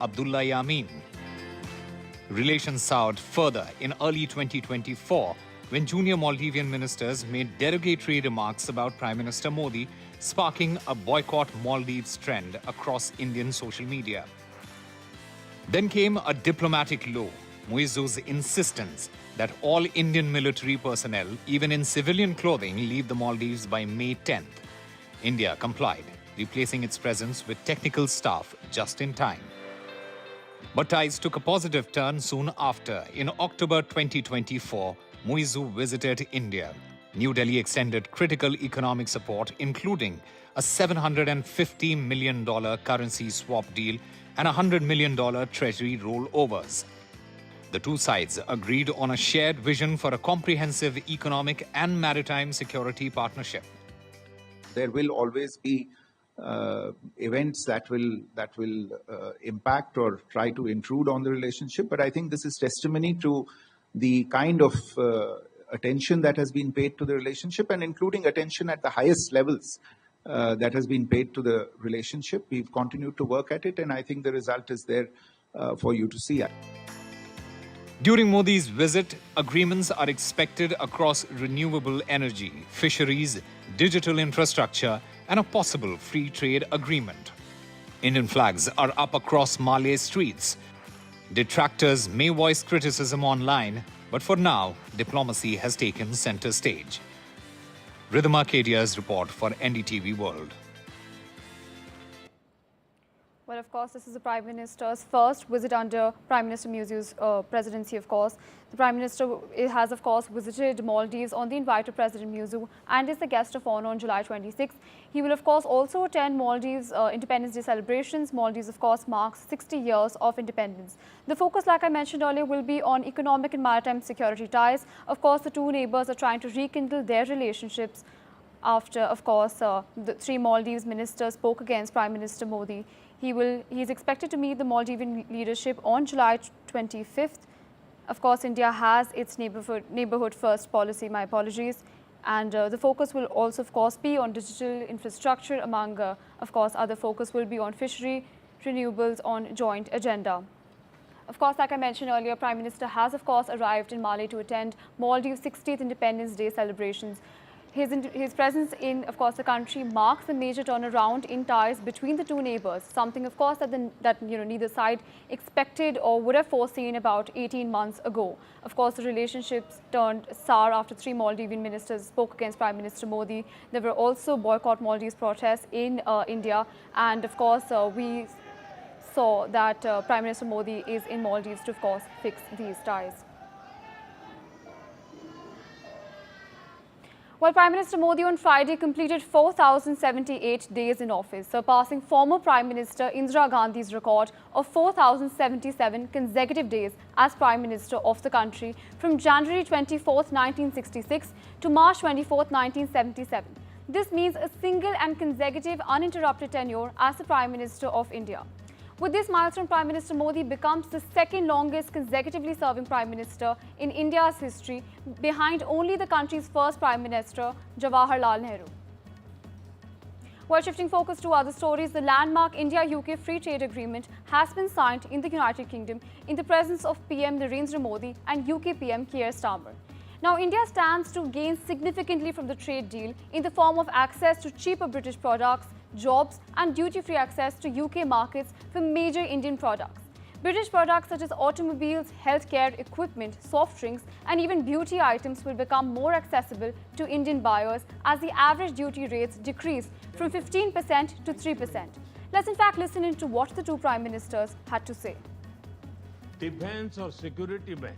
Abdullah Yamin. Relations soured further in early 2024 when junior Maldivian ministers made derogatory remarks about Prime Minister Modi, sparking a boycott Maldives trend across Indian social media. Then came a diplomatic low, Muizzu's insistence that all Indian military personnel, even in civilian clothing, leave the Maldives by May 10th. India complied, replacing its presence with technical staff just in time. But ties took a positive turn soon after. In October 2024, Muizzu visited India. New Delhi extended critical economic support, including a $750 million currency swap deal and $100 million treasury rollovers. The two sides agreed on a shared vision for a comprehensive economic and maritime security partnership. There will always be events that will impact or try to intrude on the relationship, but I think this is testimony to the kind of attention that has been paid to the relationship, and including attention at the highest levels that has been paid to the relationship. We've continued to work at it, and I think the result is there for you to see. During Modi's visit, agreements are expected across renewable energy, fisheries, digital infrastructure, and a possible free trade agreement. Indian flags are up across Malay streets. Detractors may voice criticism online, but for now, diplomacy has taken center stage. Rhythm Arcadia's report for NDTV World. Well, of course, this is the Prime Minister's first visit under Prime Minister Muizzu's presidency, of course. The Prime Minister has, of course, visited Maldives on the invite of President Muizzu and is the guest of honor on July 26th. He will, of course, also attend Maldives' Independence Day celebrations. Maldives, of course, marks 60 years of independence. The focus, like I mentioned earlier, will be on economic and maritime security ties. Of course, the two neighbours are trying to rekindle their relationships after, of course, the three Maldives ministers spoke against Prime Minister Modi. He is expected to meet the Maldivian leadership on July 25th. Of course, India has its neighbourhood first policy, my apologies. And the focus will also, of course, be on digital infrastructure, among, of course, other focus will be on fishery, renewables on joint agenda. Of course, like I mentioned earlier, Prime Minister has, of course, arrived in Mali to attend Maldives' 60th Independence Day celebrations. His presence in, of course, the country marks a major turnaround in ties between the two neighbours, something, of course, that neither side expected or would have foreseen about 18 months ago. Of course, the relationships turned sour after three Maldivian ministers spoke against Prime Minister Modi. There were also boycott Maldives protests in India, and, of course, we saw that Prime Minister Modi is in Maldives to, of course, fix these ties. Well, Prime Minister Modi on Friday completed 4,078 days in office, surpassing former Prime Minister Indira Gandhi's record of 4,077 consecutive days as Prime Minister of the country from January 24, 1966 to March 24, 1977. This means a single and consecutive uninterrupted tenure as the Prime Minister of India. With this milestone, Prime Minister Modi becomes the second longest consecutively serving Prime Minister in India's history, behind only the country's first Prime Minister, Jawaharlal Nehru. While shifting focus to other stories, the landmark India-UK Free Trade Agreement has been signed in the United Kingdom in the presence of PM Narendra Modi and UK PM Keir Starmer. Now, India stands to gain significantly from the trade deal in the form of access to cheaper British products, jobs and duty-free access to UK markets for major Indian products. British products such as automobiles, healthcare, equipment, soft drinks and even beauty items will become more accessible to Indian buyers as the average duty rates decrease from 15% to 3%. Let's in fact listen into what the two Prime Ministers had to say. Defence और security में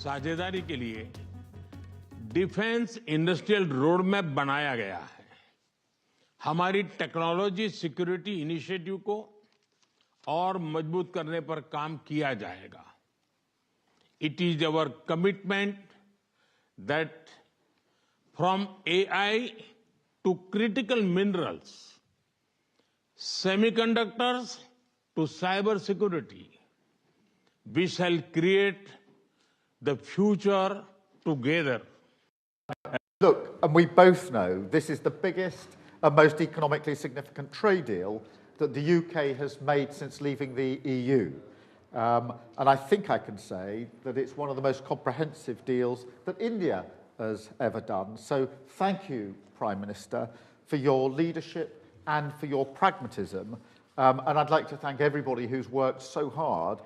साझेदारी के लिए defence industrial road map बनाया गया है। हमारी technology security initiative को और मजबूत करने पर काम किया जाएगा। It is our commitment that from AI to critical minerals, semiconductors to cyber security, we shall create the future together. Look, and we both know this is the biggest and most economically significant trade deal that the UK has made since leaving the EU. And I think I can say that it's one of the most comprehensive deals that India has ever done. So thank you, Prime Minister, for your leadership and for your pragmatism. And I'd like to thank everybody who's worked so hard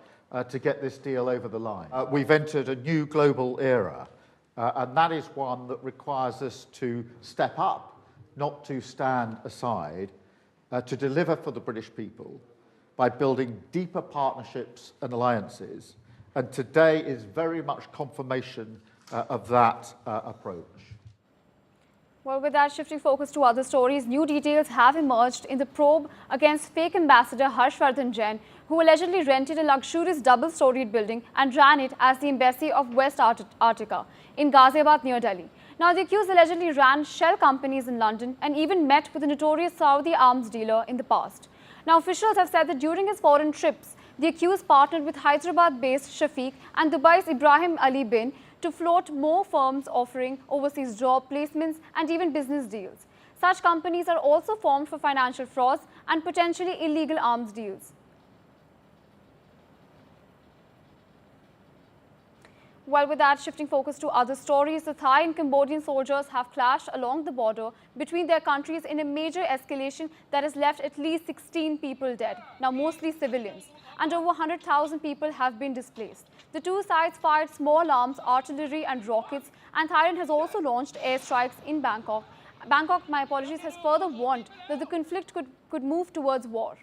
to get this deal over the line. We've entered a new global era, and that is one that requires us to step up, not to stand aside, to deliver for the British people by building deeper partnerships and alliances. And today is very much confirmation of that approach. Well, with that, shifting focus to other stories, new details have emerged in the probe against fake ambassador Harshvardhan Jain, who allegedly rented a luxurious double-storied building and ran it as the embassy of West Arctica in Ghaziabad near Delhi. Now, the accused allegedly ran shell companies in London and even met with a notorious Saudi arms dealer in the past. Now, officials have said that during his foreign trips, the accused partnered with Hyderabad-based Shafiq and Dubai's Ibrahim Ali Bin to float more firms offering overseas job placements and even business deals. Such companies are also formed for financial frauds and potentially illegal arms deals. Well, with that, shifting focus to other stories, the Thai and Cambodian soldiers have clashed along the border between their countries in a major escalation that has left at least 16 people dead, now mostly civilians, and over 100,000 people have been displaced. The two sides fired small arms, artillery and rockets, and Thailand has also launched airstrikes in Bangkok. Bangkok, my apologies, has further warned that the conflict could move towards war.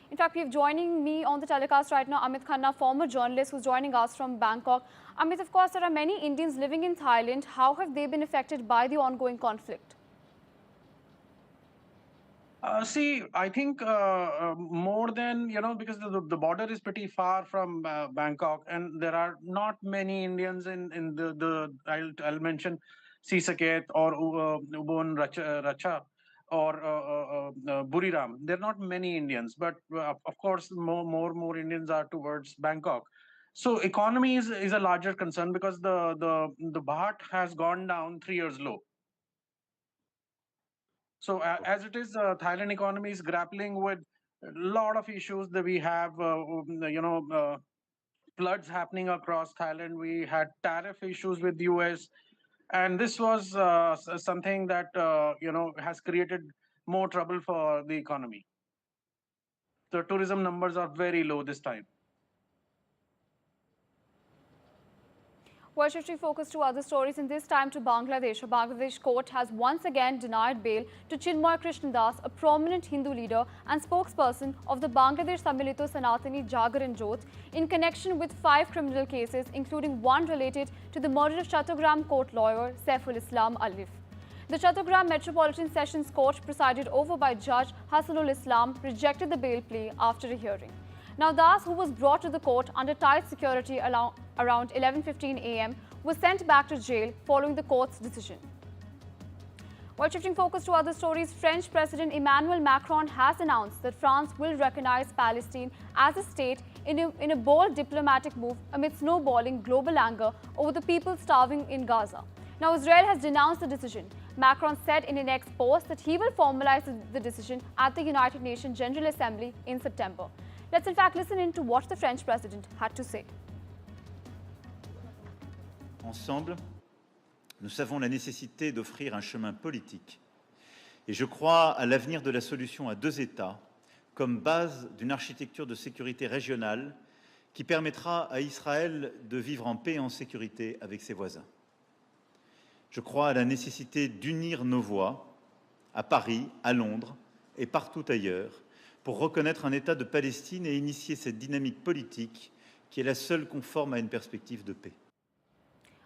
In fact, we have joining me on the telecast right now, Amit Khanna, former journalist who's joining us from Bangkok. Amit, of course, there are many Indians living in Thailand. How have they been affected by the ongoing conflict? See, I think more than, because the border is pretty far from Bangkok, and there are not many Indians in I'll mention Sisaket or Ubon Racha or Buriram. There are not many Indians, but of course, more Indians are towards Bangkok. So economy is a larger concern because the baht has gone down 3 years low. So as it is, Thailand economy is grappling with a lot of issues that we have, floods happening across Thailand. We had tariff issues with the US. And this was something that, has created more trouble for the economy. The tourism numbers are very low this time. Well, shifting focus to other stories, and this time to Bangladesh. A Bangladesh court has once again denied bail to Chinmoy Krishnadas, a prominent Hindu leader and spokesperson of the Bangladesh Samilito Sanatani Jagaran Jyoth, in connection with 5 criminal cases, including one related to the murder of Chattogram court lawyer Saiful Islam Alif. The Chattogram Metropolitan Sessions Court, presided over by Judge Hasanul Islam, rejected the bail plea after a hearing. Now, Das, who was brought to the court under tight security around 11:15 a.m., was sent back to jail following the court's decision. While shifting focus to other stories, French President Emmanuel Macron has announced that France will recognize Palestine as a state in a bold diplomatic move amid snowballing global anger over the people starving in Gaza. Now, Israel has denounced the decision. Macron said in an X post that he will formalize the decision at the United Nations General Assembly in September. Let's in fact listen in to what the French president had to say. Ensemble, nous savons la nécessité d'offrir un chemin politique. Et je crois à l'avenir de la solution à 2 États comme base d'une architecture de sécurité régionale qui permettra à Israël de vivre en paix et en sécurité avec ses voisins. Je crois à la nécessité d'unir nos voix à Paris, à Londres et partout ailleurs pour reconnaître un État de Palestine et initier cette dynamique politique qui est la seule conforme à une perspective de paix.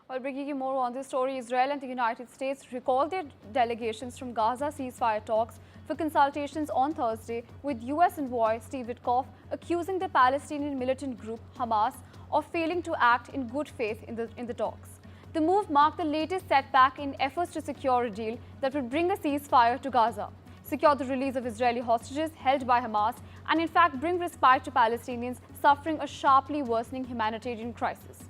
While bringing you more on this story, Israel and the United States recalled their delegations from Gaza ceasefire talks for consultations on Thursday, with US envoy Steve Witkoff accusing the Palestinian militant group Hamas of failing to act in good faith in the talks. The move marked the latest setback in efforts to secure a deal that would bring a ceasefire to Gaza, secure the release of Israeli hostages held by Hamas, and in fact bring respite to Palestinians suffering a sharply worsening humanitarian crisis.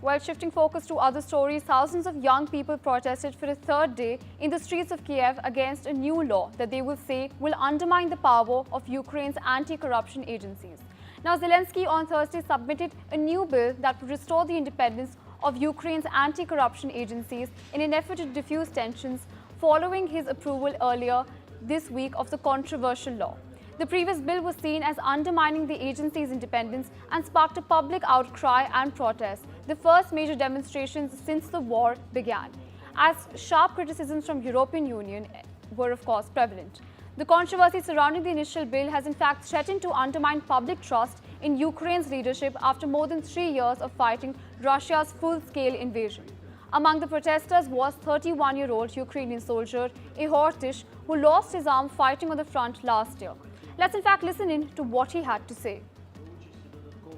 While shifting focus to other stories, thousands of young people protested for a third day in the streets of Kiev against a new law that they will say will undermine the power of Ukraine's anti-corruption agencies. Now, Zelensky on Thursday submitted a new bill that would restore the independence of Ukraine's anti-corruption agencies in an effort to diffuse tensions following his approval earlier this week of the controversial law. The previous bill was seen as undermining the agency's independence and sparked a public outcry and protest, the first major demonstrations since the war began, as sharp criticisms from European Union were of course prevalent. The controversy surrounding the initial bill has in fact threatened to undermine public trust in Ukraine's leadership after more than 3 years of fighting Russia's full-scale invasion. Among the protesters was 31-year-old Ukrainian soldier Ihor Tish, who lost his arm fighting on the front last year. Let's in fact listen in to what he had to say.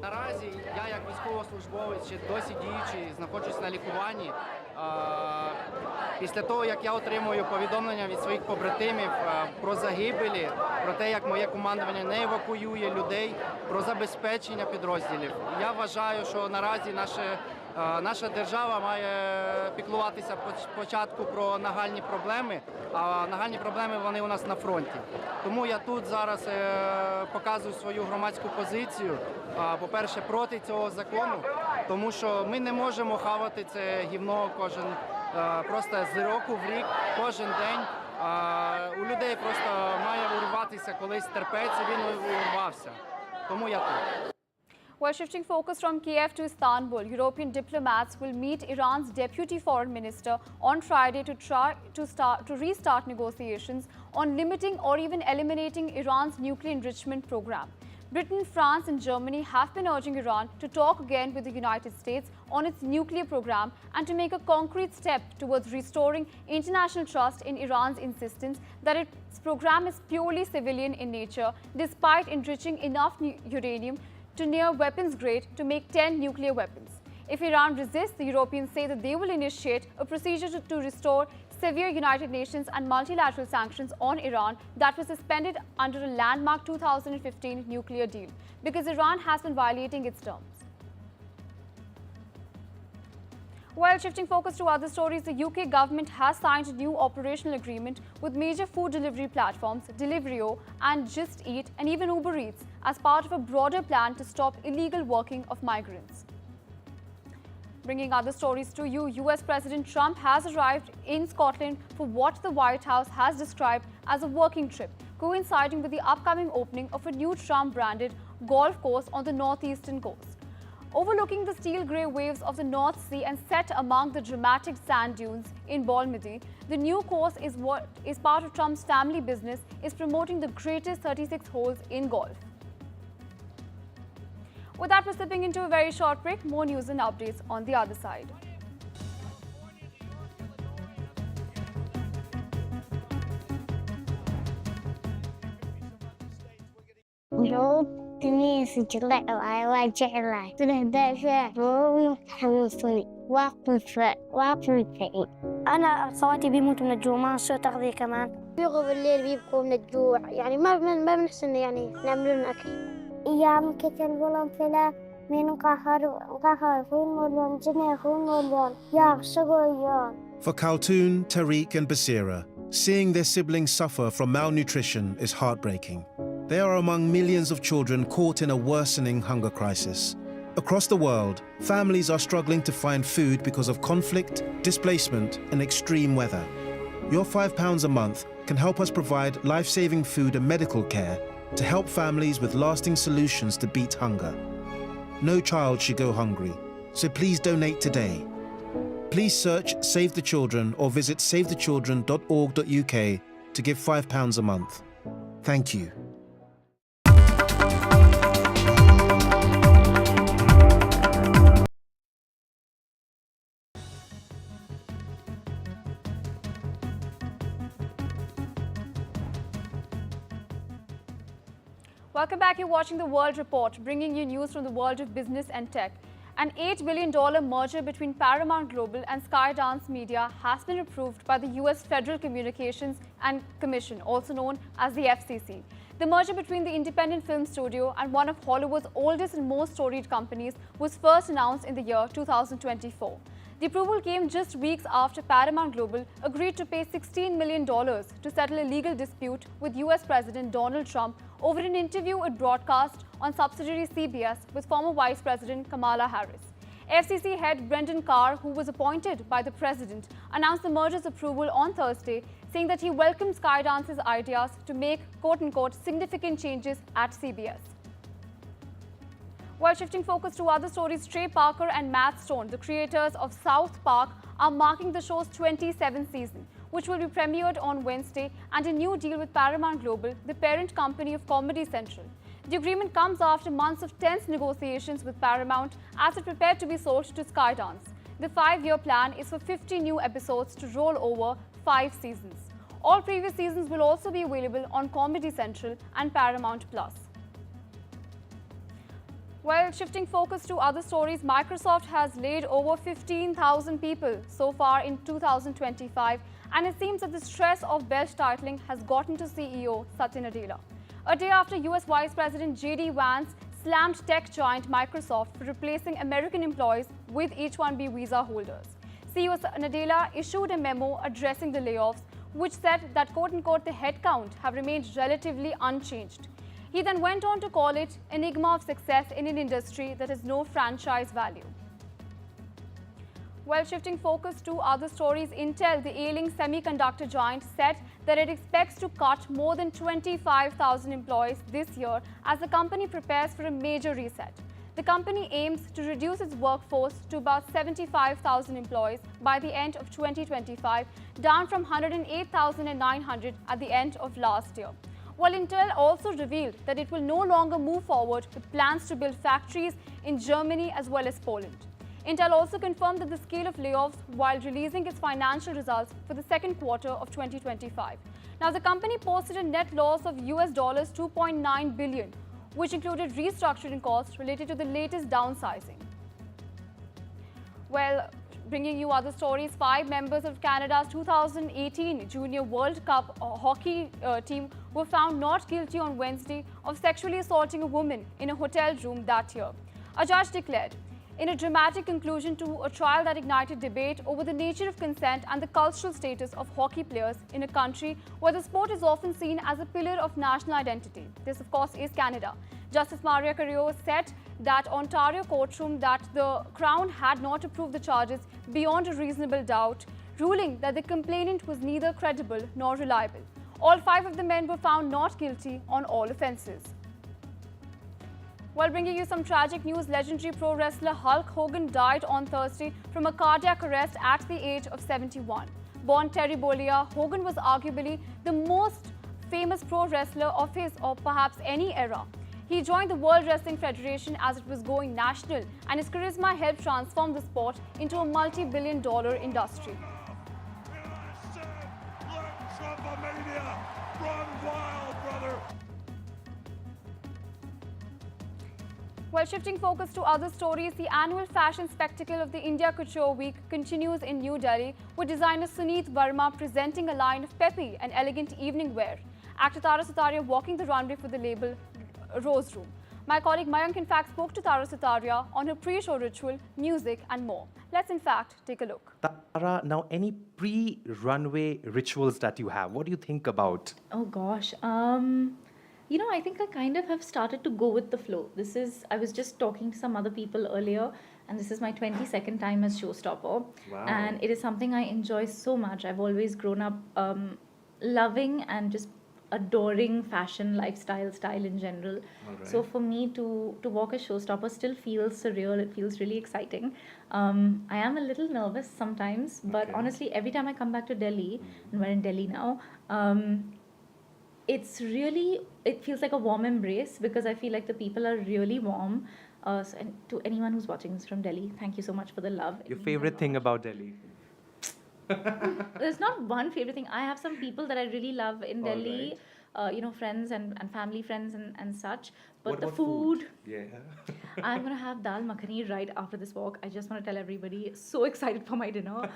Наразі я як військовослужбовець ще досі діючий, знаходжусь на лікуванні. Після того, як я отримую повідомлення від своїх побратимів про загибелі, про те, як моє командування не евакуює людей, про забезпечення підрозділів, я вважаю, що наразі наша держава має піклуватися спочатку про нагальні проблеми, а нагальні проблеми вони у нас на фронті. Тому я тут зараз показую свою громадську позицію, по-перше, проти цього закону, тому що ми не можемо хавати це гівно просто з року в рік, кожен день. У людей просто має урватися колись терпець, і він урвався. Тому я тут. While shifting focus from Kiev to Istanbul, European diplomats will meet Iran's deputy foreign minister on Friday to try to restart negotiations on limiting or even eliminating Iran's nuclear enrichment program. Britain, France and Germany have been urging Iran to talk again with the United States on its nuclear program and to make a concrete step towards restoring international trust in Iran's insistence that its program is purely civilian in nature, despite enriching enough uranium to near weapons grade to make 10 nuclear weapons. If Iran resists, the Europeans say that they will initiate a procedure to restore severe United Nations and multilateral sanctions on Iran that was suspended under a landmark 2015 nuclear deal, because Iran has been violating its terms. While shifting focus to other stories, the UK government has signed a new operational agreement with major food delivery platforms, Deliveroo and Just Eat and even Uber Eats as part of a broader plan to stop illegal working of migrants. Bringing other stories to you, US President Trump has arrived in Scotland for what the White House has described as a working trip, coinciding with the upcoming opening of a new Trump-branded golf course on the northeastern coast. Overlooking the steel grey waves of the North Sea and set among the dramatic sand dunes in Balmedy, the new course is part of Trump's family business is promoting the greatest 36 holes in golf. With that, we're slipping into a very short break. More news and updates on the other side. أنا أخواتي بيموتوا من الجوع ما صرت أغذية كمان بيغوا بالليل بيبكوا من الجوع يعني ما بنحسن يعني نعمل لهم أكل أيام كتل ولم فلا من قهر فون مليون جنيه فون مليون يا شغل. For Khaltoon, Tariq and Basira, seeing their siblings suffer from malnutrition is heartbreaking. They are among millions of children caught in a worsening hunger crisis. Across the world, families are struggling to find food because of conflict, displacement, and extreme weather. Your £5 a month can help us provide life-saving food and medical care to help families with lasting solutions to beat hunger. No child should go hungry, so please donate today. Please search Save the Children or visit savethechildren.org.uk to give £5 a month. Thank you. Welcome back. You're watching The World Report, bringing you news from the world of business and tech. An $8 billion merger between Paramount Global and Skydance Media has been approved by the US Federal Communications and Commission, also known as the FCC. The merger between the independent film studio and one of Hollywood's oldest and most storied companies was first announced in the year 2024. The approval came just weeks after Paramount Global agreed to pay $16 million to settle a legal dispute with US President Donald Trump over an interview it broadcast on subsidiary CBS with former Vice President Kamala Harris. FCC head Brendan Carr, who was appointed by the president, announced the merger's approval on Thursday, saying that he welcomed Skydance's ideas to make quote-unquote significant changes at CBS. While shifting focus to other stories, Trey Parker and Matt Stone, the creators of South Park, are marking the show's 27th season, which will be premiered on Wednesday, and a new deal with Paramount Global, the parent company of Comedy Central. The agreement comes after months of tense negotiations with Paramount as it prepared to be sold to Skydance. The 5-year plan is for 50 new episodes to roll over 5 seasons. All previous seasons will also be available on Comedy Central and Paramount Plus. While shifting focus to other stories, Microsoft has laid over 15,000 people so far in 2025, and it seems that the stress of belt titling has gotten to CEO Satya Nadella. A day after US Vice President J.D. Vance slammed tech giant Microsoft for replacing American employees with H-1B visa holders, CEO Nadella issued a memo addressing the layoffs, which said that quote-unquote the headcount have remained relatively unchanged. He then went on to call it an enigma of success in an industry that has no franchise value. While shifting focus to other stories, Intel, the ailing semiconductor giant, said that it expects to cut more than 25,000 employees this year as the company prepares for a major reset. The company aims to reduce its workforce to about 75,000 employees by the end of 2025, down from 108,900 at the end of last year. While Intel also revealed that it will no longer move forward with plans to build factories in Germany as well as Poland. Intel also confirmed that the scale of layoffs while releasing its financial results for the second quarter of 2025. Now, the company posted a net loss of US $2.9 billion, which included restructuring costs related to the latest downsizing. Well, bringing you other stories, 5 members of Canada's 2018 Junior World Cup hockey team were found not guilty on Wednesday of sexually assaulting a woman in a hotel room that year. A judge declared, in a dramatic conclusion to a trial that ignited debate over the nature of consent and the cultural status of hockey players in a country where the sport is often seen as a pillar of national identity. This, of course, is Canada. Justice Maria Carrillo said that Ontario courtroom that the Crown had not approved the charges beyond a reasonable doubt, ruling that the complainant was neither credible nor reliable. All 5 of the men were found not guilty on all offences. While bringing you some tragic news, legendary pro wrestler Hulk Hogan died on Thursday from a cardiac arrest at the age of 71. Born Terry Bollea, Hogan was arguably the most famous pro wrestler of his or perhaps any era. He joined the World Wrestling Federation as it was going national, and his charisma helped transform the sport into a multi-billion-dollar industry. While shifting focus to other stories, the annual fashion spectacle of the India Couture Week continues in New Delhi, with designer Suneet Verma presenting a line of peppy and elegant evening wear. Actor Tara Sutaria walking the runway for the label Rose Room. My colleague Mayank in fact spoke to Tara Sutaria on her pre-show ritual, music and more. Let's in fact take a look. Tara, now any pre-runway rituals that you have, what do you think about? Oh gosh, you know, I think I kind of have started to go with the flow. I was just talking to some other people earlier, and this is my 22nd time as showstopper. Wow. And it is something I enjoy so much. I've always grown up loving and just adoring fashion, lifestyle, style in general. Right. So for me to walk a showstopper still feels surreal. It feels really exciting. I am a little nervous sometimes, but honestly, every time I come back to Delhi, and we're in Delhi now, it feels like a warm embrace because I feel like the people are really warm. And to anyone who's watching this from Delhi, thank you so much for the love. Your favorite thing about Delhi? There's not one favorite thing. I have some people that I really love in Delhi. friends and family friends and such. But What the about food, Yeah. I'm going to have dal makhani right after this walk. I just want to tell everybody, so excited for my dinner.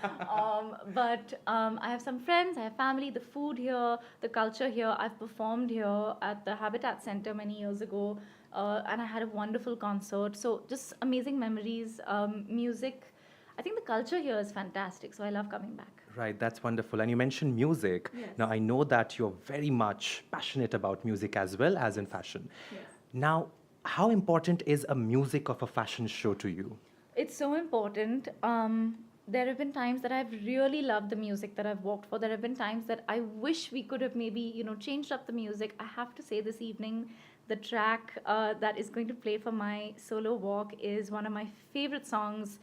But I have some friends, I have family, the food here, the culture here. I've performed here at the Habitat Center many years ago, and I had a wonderful concert. So just amazing memories, music. I think the culture here is fantastic, so I love coming back. Right, that's wonderful. And you mentioned music. Yes. Now, I know that you're very much passionate about music as well as in fashion. Yes. Now, how important is a music of a fashion show to you? It's so important. There have been times that I've really loved the music that I've walked for. There have been times that I wish we could have maybe, changed up the music. I have to say this evening, the track that is going to play for my solo walk is one of my favorite songs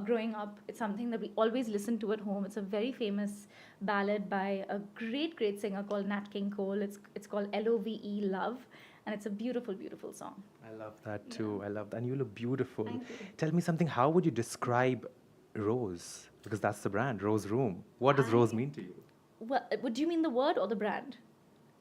growing up. It's something that we always listen to at home. It's a very famous ballad by a great, great singer called Nat King Cole. It's called L-O-V-E, Love. And it's a beautiful, beautiful song. I love that too. I love that. And you look beautiful. Thank you. Tell me something. How would you describe Rose? Because that's the brand, Rose Room. What does Rose mean to you? Well, do you mean the word or the brand?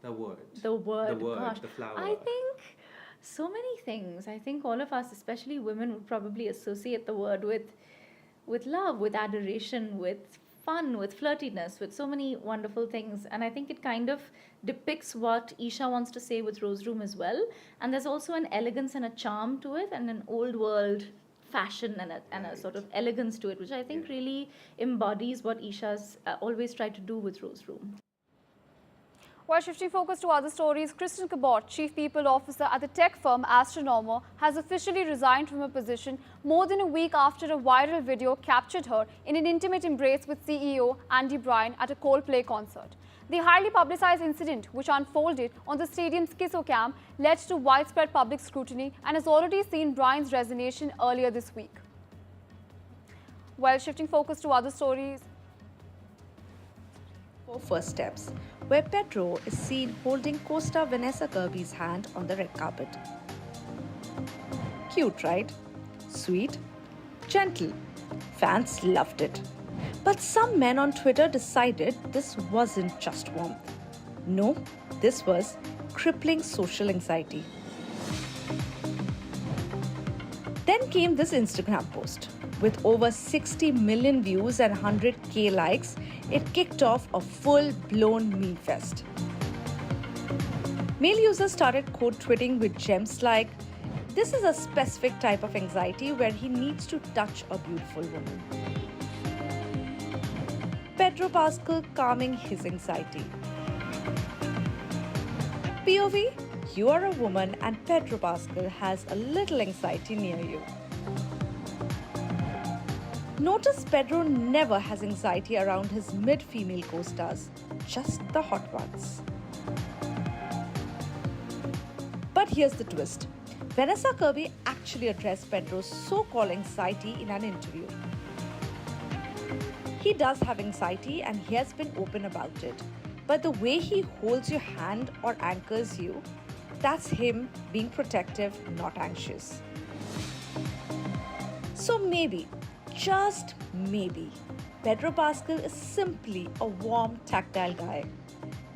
The word. The word. The word, Gosh. the flower. I think so many things. I think all of us, especially women, would probably associate the word with love, with adoration, with fun, with flirtiness, with so many wonderful things. And I think it kind of depicts what Isha wants to say with Rose Room as well. And there's also an elegance and a charm to it, and an old world fashion and a sort of elegance to it, which I think really embodies what Isha's always tried to do with Rose Room. While shifting focus to other stories, Kristen Cabot, Chief People Officer at the tech firm Astronomer, has officially resigned from her position more than a week after a viral video captured her in an intimate embrace with CEO Andy Bryan at a Coldplay concert. The highly publicized incident, which unfolded on the stadium's Kissocam, led to widespread public scrutiny and has already seen Bryan's resignation earlier this week. While shifting focus to other stories, for first steps, where Pedro is seen holding co-star Vanessa Kirby's hand on the red carpet. Cute, right? Sweet? Gentle. Fans loved it. But some men on Twitter decided this wasn't just warmth. No, this was crippling social anxiety. Then came this Instagram post. With over 60 million views and 100k likes, it kicked off a full-blown meme fest. Male users started quote-tweeting with gems like, "This is a specific type of anxiety where he needs to touch a beautiful woman." Pedro Pascal calming his anxiety. POV, you are a woman and Pedro Pascal has a little anxiety near you. Notice Pedro never has anxiety around his mid-female co-stars, just the hot ones. But here's the twist. Vanessa Kirby actually addressed Pedro's so-called anxiety in an interview. He does have anxiety and he has been open about it. But the way he holds your hand or anchors you, that's him being protective, not anxious. So maybe, just maybe, Pedro Pascal is simply a warm, tactile guy.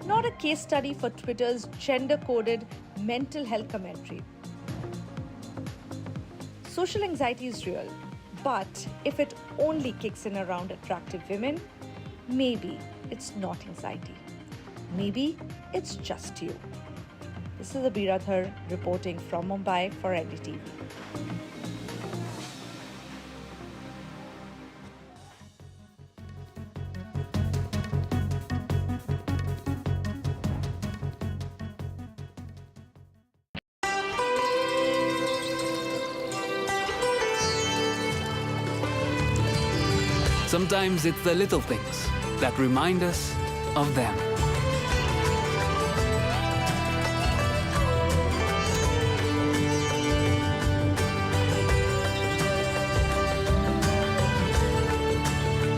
Not a case study for Twitter's gender-coded mental health commentary. Social anxiety is real, but if it only kicks in around attractive women, maybe it's not anxiety. Maybe it's just you. This is Abira Thar reporting from Mumbai for NDTV. Sometimes it's the little things that remind us of them.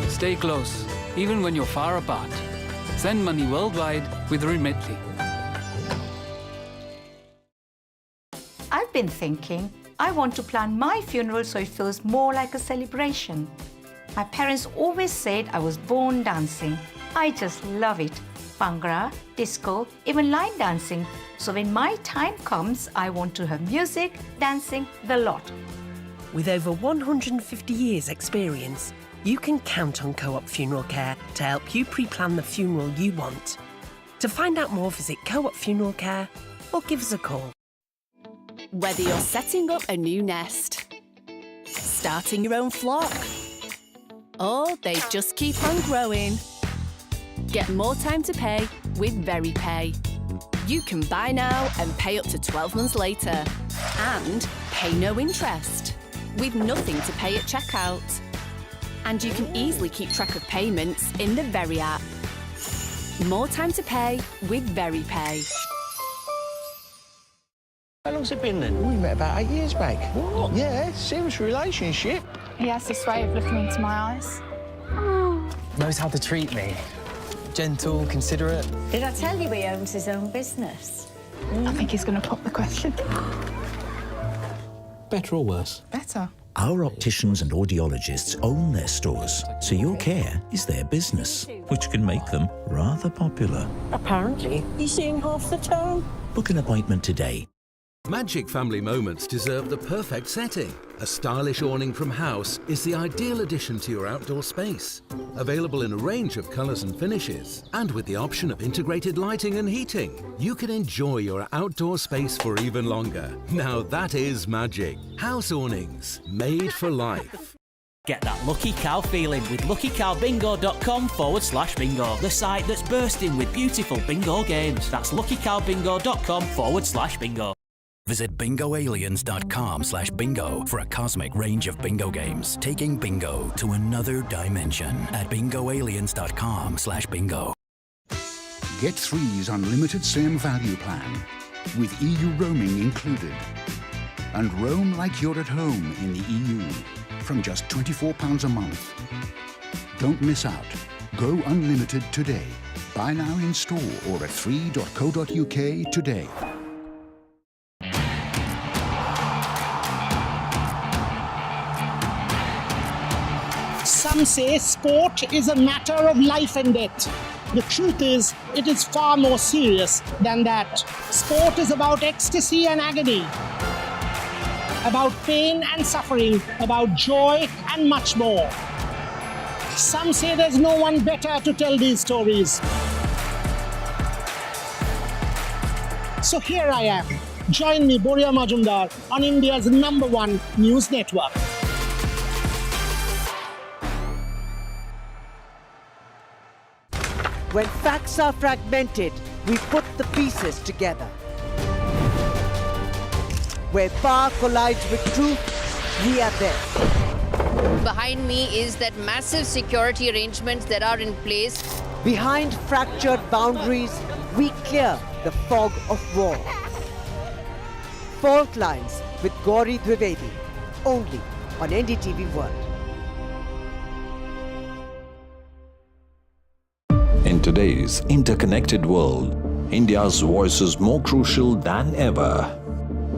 Stay close, even when you're far apart. Send money worldwide with Remitly. I've been thinking, I want to plan my funeral so it feels more like a celebration. My parents always said I was born dancing. I just love it. Bhangra, disco, even line dancing. So when my time comes, I want to have music, dancing, the lot. With over 150 years' experience, you can count on Co-op Funeral Care to help you pre-plan the funeral you want. To find out more, visit Co-op Funeral Care or give us a call. Whether you're setting up a new nest, starting your own flock, or they just keep on growing, get more time to pay with VeryPay. You can buy now and pay up to 12 months later, and pay no interest, with nothing to pay at checkout. And you can easily keep track of payments in the Very app. More time to pay with VeryPay. How long's it been then? We met about 8 years back. What? Yeah, serious relationship. He has this way of looking into my eyes. Knows how to treat me. Gentle, considerate. Did I tell you he owns his own business? I think he's going to pop the question. Better or worse? Better. Our opticians and audiologists own their stores, so your care is their business, which can make them rather popular. Apparently, he's seeing half the town. Book an appointment today. Magic family moments deserve the perfect setting. A stylish awning from House is the ideal addition to your outdoor space. Available in a range of colours and finishes, and with the option of integrated lighting and heating, you can enjoy your outdoor space for even longer. Now that is magic. House awnings, made for life. Get that lucky cow feeling with luckycowbingo.com/bingo, the site that's bursting with beautiful bingo games. That's luckycowbingo.com/bingo. Visit bingoaliens.com/bingo for a cosmic range of bingo games, taking bingo to another dimension at bingoaliens.com/bingo. Get 3's unlimited same value plan with EU roaming included. And roam like you're at home in the EU from just £24 a month. Don't miss out. Go unlimited today. Buy now in store or at 3.co.uk today. Some say sport is a matter of life and death. The truth is, it is far more serious than that. Sport is about ecstasy and agony, about pain and suffering, about joy and much more. Some say there's no one better to tell these stories. So here I am. Join me, Boria Majumdar, on India's #1 news network. When facts are fragmented, we put the pieces together. Where power collides with truth, we are there. Behind me is that massive security arrangements that are in place. Behind fractured boundaries, we clear the fog of war. Fault Lines with Gauri Dwivedi, only on NDTV World. In today's interconnected world, India's voice is more crucial than ever.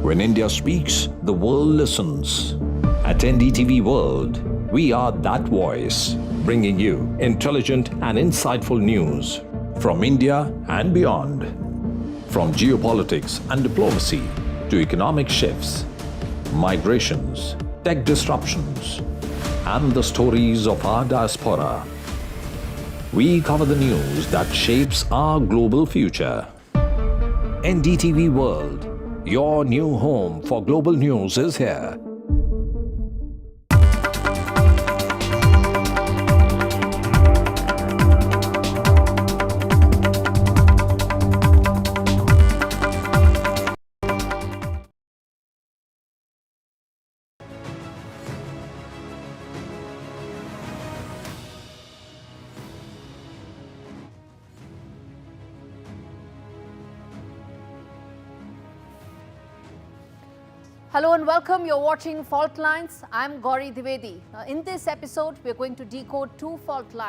When India speaks, the world listens. At NDTV World, we are that voice, bringing you intelligent and insightful news from India and beyond. From geopolitics and diplomacy to economic shifts, migrations, tech disruptions, and the stories of our diaspora. We cover the news that shapes our global future. NDTV World, your new home for global news is here. Hello and welcome. You're watching Fault Lines. I'm Gauri Dwivedi. In this episode, we're going to decode two fault lines.